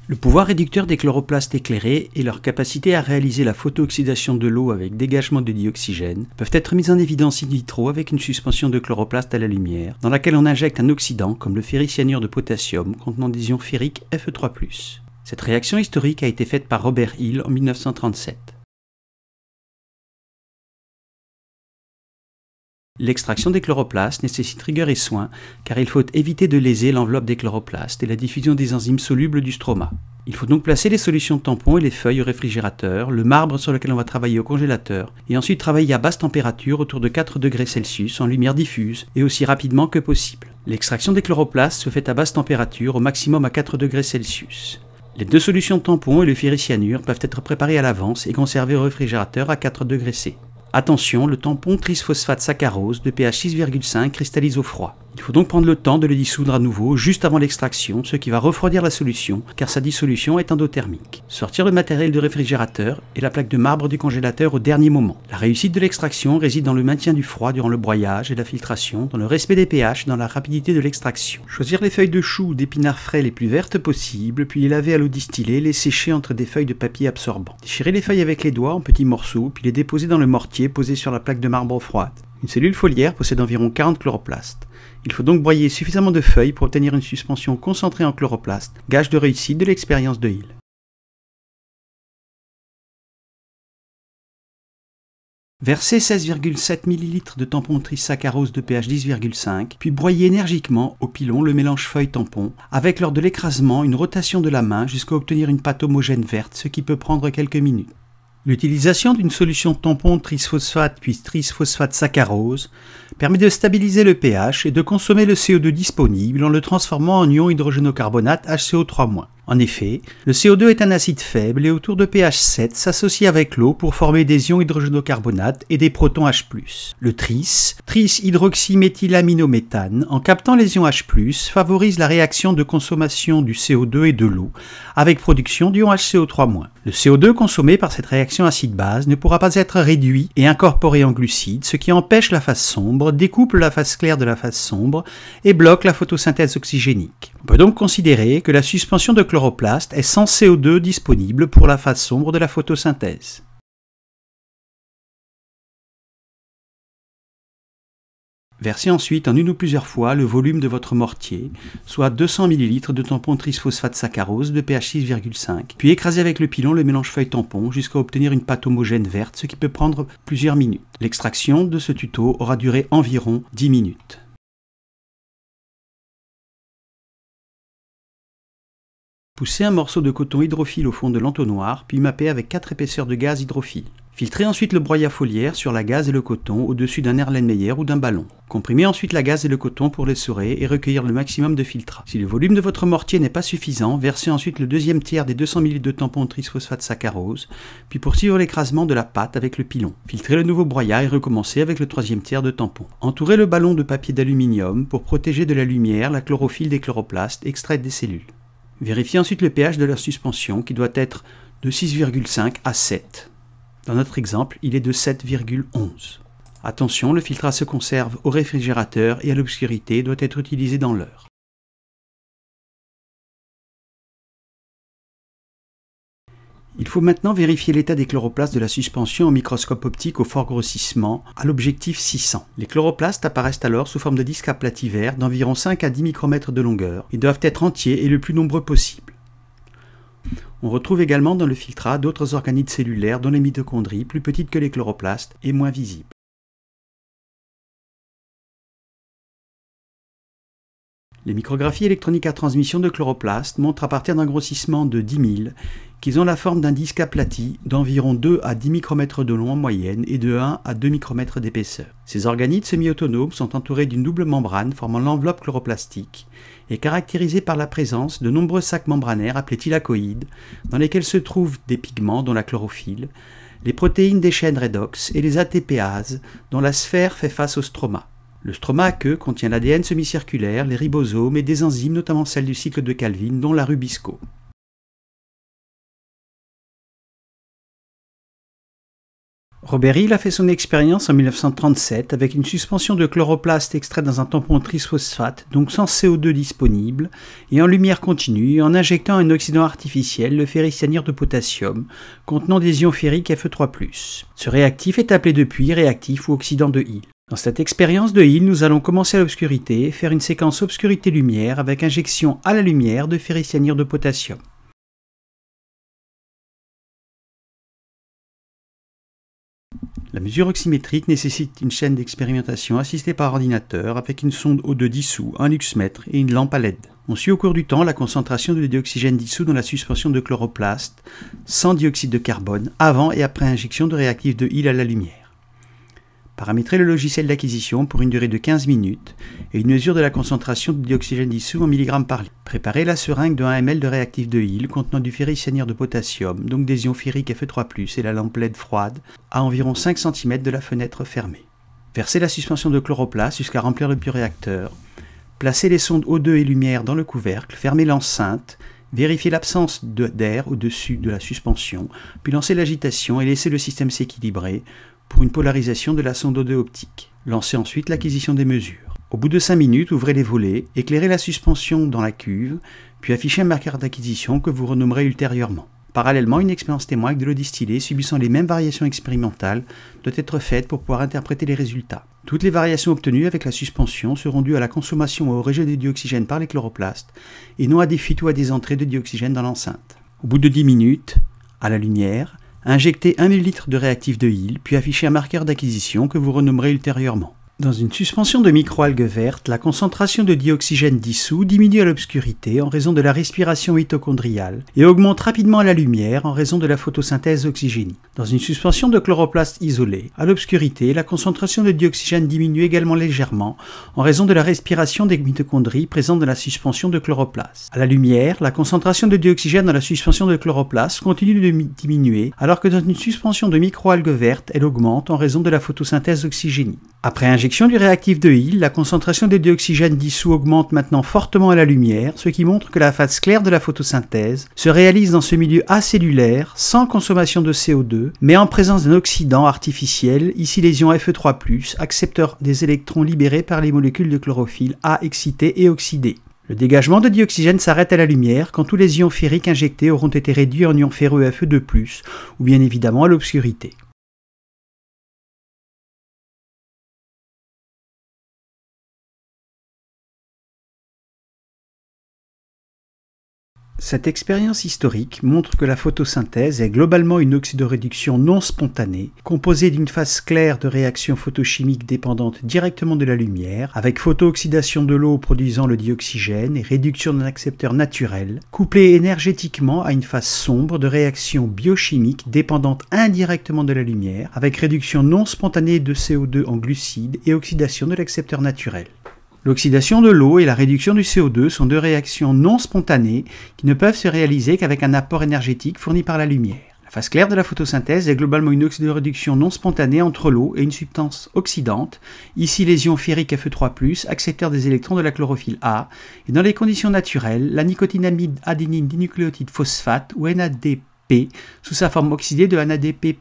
Le pouvoir réducteur des chloroplastes éclairés et leur capacité à réaliser la photooxydation de l'eau avec dégagement de dioxygène peuvent être mis en évidence in vitro avec une suspension de chloroplastes à la lumière, dans laquelle on injecte un oxydant comme le ferricyanure de potassium contenant des ions ferriques Fe3+. Cette réaction historique a été faite par Robert Hill en 1937. L'extraction des chloroplastes nécessite rigueur et soin car il faut éviter de léser l'enveloppe des chloroplastes et la diffusion des enzymes solubles du stroma. Il faut donc placer les solutions tampons et les feuilles au réfrigérateur, le marbre sur lequel on va travailler au congélateur et ensuite travailler à basse température autour de 4 degrés Celsius en lumière diffuse et aussi rapidement que possible. L'extraction des chloroplastes se fait à basse température au maximum à 4 degrés Celsius. Les deux solutions tampons et le ferricyanure peuvent être préparés à l'avance et conservés au réfrigérateur à 4 degrés C. Attention, le tampon trisphosphate saccharose de pH 6,5 cristallise au froid. Il faut donc prendre le temps de le dissoudre à nouveau juste avant l'extraction, ce qui va refroidir la solution car sa dissolution est endothermique. Sortir le matériel du réfrigérateur et la plaque de marbre du congélateur au dernier moment. La réussite de l'extraction réside dans le maintien du froid durant le broyage et la filtration, dans le respect des pH et dans la rapidité de l'extraction. Choisir les feuilles de chou ou d'épinards frais les plus vertes possibles, puis les laver à l'eau distillée, les sécher entre des feuilles de papier absorbant. Déchirer les feuilles avec les doigts en petits morceaux, puis les déposer dans le mortier posé sur la plaque de marbre froide. Une cellule foliaire possède environ 40 chloroplastes. Il faut donc broyer suffisamment de feuilles pour obtenir une suspension concentrée en chloroplastes, gage de réussite de l'expérience de Hill. Versez 16,7 ml de tampon trisaccharose de pH 10,5, puis broyez énergiquement au pilon le mélange feuille-tampon, avec lors de l'écrasement une rotation de la main jusqu'à obtenir une pâte homogène verte, ce qui peut prendre quelques minutes. L'utilisation d'une solution tampon trisphosphate puis trisphosphate saccharose permet de stabiliser le pH et de consommer le CO2 disponible en le transformant en ion hydrogénocarbonate HCO3-. En effet, le CO2 est un acide faible et autour de pH 7 s'associe avec l'eau pour former des ions hydrogénocarbonate et des protons H+. Le tris-hydroxyméthylaminométhane, en captant les ions H+, favorise la réaction de consommation du CO2 et de l'eau, avec production d'ion HCO3-. Le CO2 consommé par cette réaction acide-base ne pourra pas être réduit et incorporé en glucides, ce qui empêche la phase sombre, découple la phase claire de la phase sombre et bloque la photosynthèse oxygénique. On peut donc considérer que la suspension de chloroplastes est sans CO2 disponible pour la phase sombre de la photosynthèse. Versez ensuite en une ou plusieurs fois le volume de votre mortier, soit 200 ml de tampon trisphosphate saccharose de pH 6,5, puis écrasez avec le pilon le mélange feuille-tampon jusqu'à obtenir une pâte homogène verte, ce qui peut prendre plusieurs minutes. L'extraction de ce tuto aura duré environ 10 minutes. Poussez un morceau de coton hydrophile au fond de l'entonnoir, puis mappez avec 4 épaisseurs de gaz hydrophile. Filtrez ensuite le broyat foliaire sur la gaze et le coton au-dessus d'un Erlenmeyer ou d'un ballon. Comprimez ensuite la gaze et le coton pour l'essorer et recueillir le maximum de filtrat. Si le volume de votre mortier n'est pas suffisant, versez ensuite le deuxième tiers des 200 ml de tampon trisphosphate saccharose, puis poursuivre l'écrasement de la pâte avec le pilon. Filtrez le nouveau broyat et recommencez avec le troisième tiers de tampon. Entourez le ballon de papier d'aluminium pour protéger de la lumière la chlorophylle des chloroplastes extraite des cellules. Vérifiez ensuite le pH de leur suspension qui doit être de 6,5 à 7. Dans notre exemple, il est de 7,11. Attention, le filtrat se conserve au réfrigérateur et à l'obscurité doit être utilisé dans l'heure. Il faut maintenant vérifier l'état des chloroplastes de la suspension au microscope optique au fort grossissement à l'objectif 600. Les chloroplastes apparaissent alors sous forme de disques aplatis verts d'environ 5 à 10 micromètres de longueur. Ils doivent être entiers et le plus nombreux possible. On retrouve également dans le filtrat d'autres organites cellulaires dont les mitochondries, plus petites que les chloroplastes et moins visibles. Les micrographies électroniques à transmission de chloroplastes montrent à partir d'un grossissement de 10 000 qu'ils ont la forme d'un disque aplati d'environ 2 à 10 micromètres de long en moyenne et de 1 à 2 micromètres d'épaisseur. Ces organites semi-autonomes sont entourés d'une double membrane formant l'enveloppe chloroplastique et caractérisés par la présence de nombreux sacs membranaires appelés thylakoïdes dans lesquels se trouvent des pigments dont la chlorophylle, les protéines des chaînes redox et les ATPases dont la sphère fait face au stroma. Le stroma à queue contient l'ADN semi-circulaire, les ribosomes et des enzymes, notamment celles du cycle de Calvin, dont la rubisco. Robert Hill a fait son expérience en 1937 avec une suspension de chloroplaste extraite dans un tampon triphosphate, donc sans CO2 disponible, et en lumière continue, en injectant un oxydant artificiel, le ferricyanure de potassium, contenant des ions ferriques Fe3+. Ce réactif est appelé depuis réactif ou oxydant de Hill. Dans cette expérience de Hill, nous allons commencer à l'obscurité, faire une séquence obscurité-lumière avec injection à la lumière de ferricyanure de potassium. La mesure oxymétrique nécessite une chaîne d'expérimentation assistée par ordinateur avec une sonde O2 dissous, un luxmètre et une lampe à LED. On suit au cours du temps la concentration de dioxygène dissous dans la suspension de chloroplaste sans dioxyde de carbone avant et après injection de réactif de Hill à la lumière. Paramétrer le logiciel d'acquisition pour une durée de 15 minutes et une mesure de la concentration de dioxygène dissous en milligrammes par litre. Préparer la seringue de 1 ml de réactif de Hill contenant du ferricyanure de potassium, donc des ions ferriques Fe3+, et la lampe LED froide à environ 5 cm de la fenêtre fermée. Verser la suspension de chloroplaste jusqu'à remplir le bioréacteur. Placer les sondes O2 et lumière dans le couvercle, fermer l'enceinte, vérifier l'absence d'air au-dessus de la suspension, puis lancer l'agitation et laisser le système s'équilibrer pour une polarisation de la sonde O2 optique. Lancez ensuite l'acquisition des mesures. Au bout de 5 minutes, ouvrez les volets, éclairez la suspension dans la cuve, puis affichez un marqueur d'acquisition que vous renommerez ultérieurement. Parallèlement, une expérience témoin avec de l'eau distillée subissant les mêmes variations expérimentales doit être faite pour pouvoir interpréter les résultats. Toutes les variations obtenues avec la suspension seront dues à la consommation ou au rejet de dioxygène par les chloroplastes et non à des fuites ou à des entrées de dioxygène dans l'enceinte. Au bout de 10 minutes, à la lumière, injectez 1 ml de réactif de Hill, puis affichez un marqueur d'acquisition que vous renommerez ultérieurement. Dans une suspension de microalgues vertes, la concentration de dioxygène dissous diminue à l'obscurité en raison de la respiration mitochondriale et augmente rapidement à la lumière en raison de la photosynthèse oxygénique. Dans une suspension de chloroplaste isolée, à l'obscurité, la concentration de dioxygène diminue également légèrement en raison de la respiration des mitochondries présentes dans la suspension de chloroplaste. À la lumière, la concentration de dioxygène dans la suspension de chloroplaste continue de diminuer alors que dans une suspension de microalgues vertes, elle augmente en raison de la photosynthèse oxygénique. Après injection du réactif de Hill, la concentration de dioxygène dissous augmente maintenant fortement à la lumière, ce qui montre que la phase claire de la photosynthèse se réalise dans ce milieu acellulaire, sans consommation de CO2, mais en présence d'un oxydant artificiel, ici les ions Fe3+, accepteurs des électrons libérés par les molécules de chlorophylle A excitées et oxydées. Le dégagement de dioxygène s'arrête à la lumière quand tous les ions ferriques injectés auront été réduits en ions ferreux Fe2+, ou bien évidemment à l'obscurité. Cette expérience historique montre que la photosynthèse est globalement une oxydoréduction non spontanée, composée d'une phase claire de réactions photochimiques dépendantes directement de la lumière, avec photooxydation de l'eau produisant le dioxygène et réduction d'un accepteur naturel, couplée énergétiquement à une phase sombre de réactions biochimiques dépendantes indirectement de la lumière, avec réduction non spontanée de CO2 en glucides et oxydation de l'accepteur naturel. L'oxydation de l'eau et la réduction du CO2 sont deux réactions non spontanées qui ne peuvent se réaliser qu'avec un apport énergétique fourni par la lumière. La phase claire de la photosynthèse est globalement une oxydoréduction non spontanée entre l'eau et une substance oxydante, ici les ions ferriques Fe3+, accepteurs des électrons de la chlorophylle A, et dans les conditions naturelles, la nicotinamide adénine dinucléotide phosphate ou NADP sous sa forme oxydée de NADP+.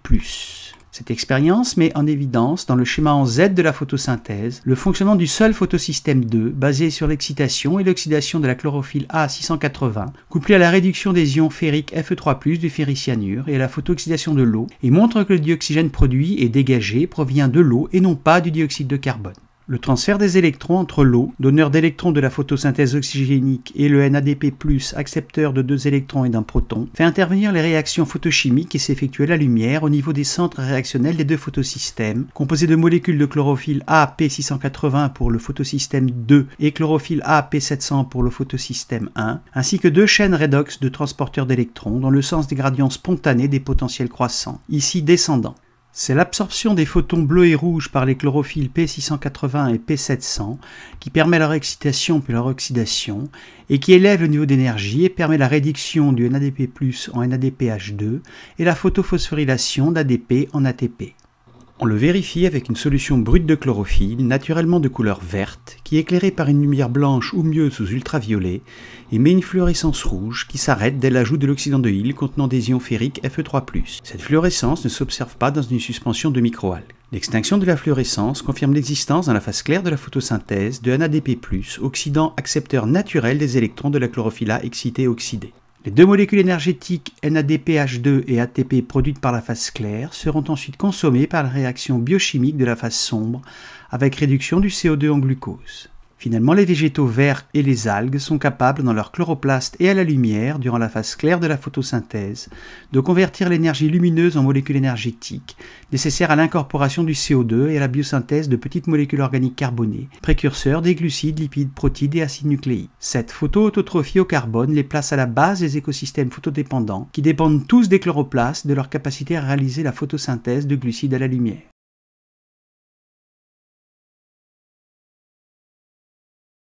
Cette expérience met en évidence, dans le schéma en Z de la photosynthèse, le fonctionnement du seul photosystème 2, basé sur l'excitation et l'oxydation de la chlorophylle A680, couplé à la réduction des ions ferriques Fe3+, du ferricyanure et à la photooxydation de l'eau, et montre que le dioxygène produit et dégagé provient de l'eau et non pas du dioxyde de carbone. Le transfert des électrons entre l'eau, donneur d'électrons de la photosynthèse oxygénique, et le NADP+, accepteur de 2 électrons et d'un proton, fait intervenir les réactions photochimiques qui s'effectuent à la lumière au niveau des centres réactionnels des deux photosystèmes, composés de molécules de chlorophylle AP680 pour le photosystème 2 et chlorophylle AP700 pour le photosystème 1, ainsi que 2 chaînes redox de transporteurs d'électrons dans le sens des gradients spontanés des potentiels croissants, ici descendants. C'est l'absorption des photons bleus et rouges par les chlorophylles P680 et P700 qui permet leur excitation puis leur oxydation et qui élève le niveau d'énergie et permet la réduction du NADP+ en NADPH2 et la photophosphorylation d'ADP en ATP. On le vérifie avec une solution brute de chlorophylle, naturellement de couleur verte, qui est éclairée par une lumière blanche ou mieux sous ultraviolet, émet une fluorescence rouge qui s'arrête dès l'ajout de l'oxydant de Hill contenant des ions ferriques Fe3+. Cette fluorescence ne s'observe pas dans une suspension de microalgues. L'extinction de la fluorescence confirme l'existence dans la phase claire de la photosynthèse de NADP+, oxydant accepteur naturel des électrons de la chlorophylle A excités et oxydés. Les deux molécules énergétiques NADPH2 et ATP produites par la phase claire seront ensuite consommées par la réaction biochimique de la phase sombre avec réduction du CO2 en glucose. Finalement, les végétaux verts et les algues sont capables, dans leur chloroplaste et à la lumière, durant la phase claire de la photosynthèse, de convertir l'énergie lumineuse en molécules énergétiques, nécessaires à l'incorporation du CO2 et à la biosynthèse de petites molécules organiques carbonées, précurseurs des glucides, lipides, protides et acides nucléiques. Cette photoautotrophie au carbone les place à la base des écosystèmes photodépendants, qui dépendent tous des chloroplastes de leur capacité à réaliser la photosynthèse de glucides à la lumière.